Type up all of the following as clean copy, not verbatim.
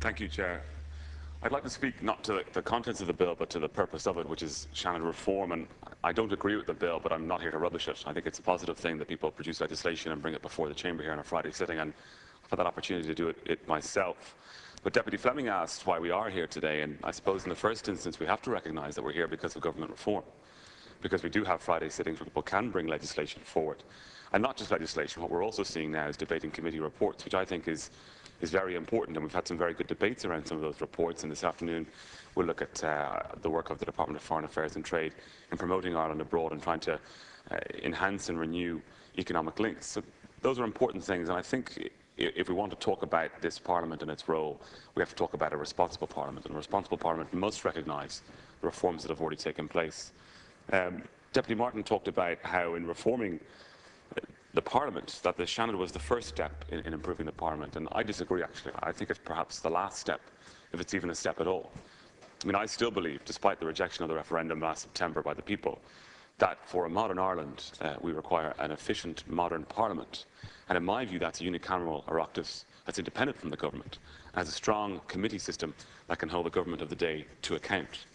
Thank you, Chair. I'd like to speak not to the contents of the bill, but to the purpose of it, which is Seanad reform. And I don't agree with the bill, but I'm not here to rubbish it. I think it's a positive thing that people produce legislation and bring it before the Chamber here on a Friday sitting, and I've had that opportunity to do it myself. But Deputy Fleming asked why we are here today, and I suppose in the first instance we have to recognise that we're here because of government reform, because we do have Friday sittings where people can bring legislation forward. And not just legislation, what we're also seeing now is debating committee reports, which I think is very important, and we've had some very good debates around some of those reports. And this afternoon we'll look at the work of the Department of Foreign Affairs and Trade in promoting Ireland abroad and trying to enhance and renew economic links. So those are important things, and I think if we want to talk about this Parliament and its role, we have to talk about a responsible Parliament, and a responsible Parliament must recognise the reforms that have already taken place. Deputy Martin talked about how in reforming the Parliament, that the Seanad was the first step in improving the Parliament, and I disagree actually. I think it's perhaps the last step, if it's even a step at all. I mean, I still believe, despite the rejection of the referendum last September by the people, that for a modern Ireland we require an efficient, modern Parliament. And in my view, that's a unicameral Oireachtas that's independent from the government, and has a strong committee system that can hold the government of the day to account.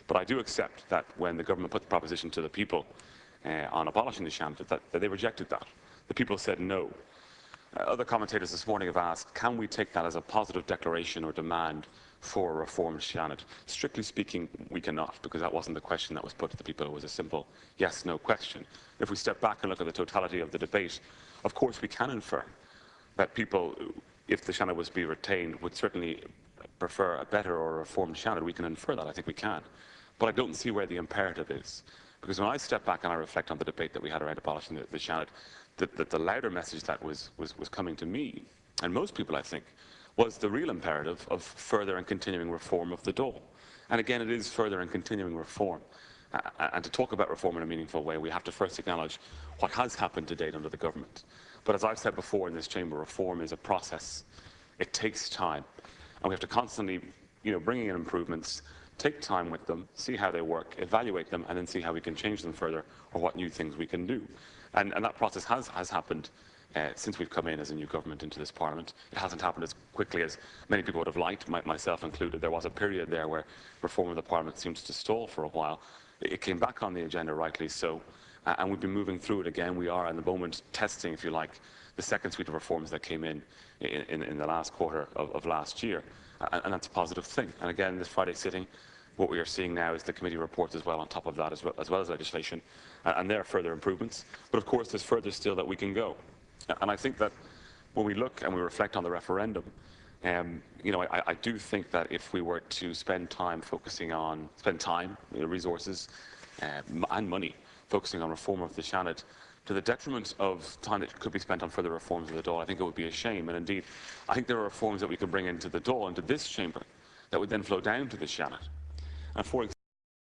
But I do accept that when the government put the proposition to the people on abolishing the Seanad, that they rejected that. The people said no. Other commentators this morning have asked, can we take that as a positive declaration or demand for a reformed Seanad? Strictly speaking, we cannot, because that wasn't the question that was put to the people. It was a simple yes-no question. If we step back and look at the totality of the debate, of course we can infer that people, if the Seanad was to be retained, would certainly prefer a better or a reformed Seanad. We can infer that, I think we can. But I don't see where the imperative is. Because when I step back and I reflect on the debate that we had around abolishing the Seanad, the louder message that was coming to me, and most people I think, was the real imperative of further and continuing reform of the Dáil. And again, it is further and continuing reform. And to talk about reform in a meaningful way, we have to first acknowledge what has happened to date under the government. But as I've said before in this chamber, reform is a process. It takes time. And we have to constantly, bringing in improvements, take time with them, see how they work, evaluate them, and then see how we can change them further or what new things we can do. And that process has happened since we've come in as a new government into this Parliament. It hasn't happened as quickly as many people would have liked, myself included. There was a period there where reform of the Parliament seemed to stall for a while. It came back on the agenda, rightly so, and we've been moving through it again. We are, at the moment, testing, if you like, the second suite of reforms that came in the last quarter of last year, and that's a positive thing. And again, this Friday sitting, what we are seeing now is the committee reports as well on top of that, as well as legislation, and there are further improvements. But of course, there's further still that we can go. And I think that when we look and we reflect on the referendum, I do think that if we were to spend time, resources, and money focusing on reform of the Seanad, to the detriment of time that could be spent on further reforms of the Dáil, I think it would be a shame. And indeed, I think there are reforms that we could bring into the Dáil, into this chamber, that would then flow down to the Seanad. And for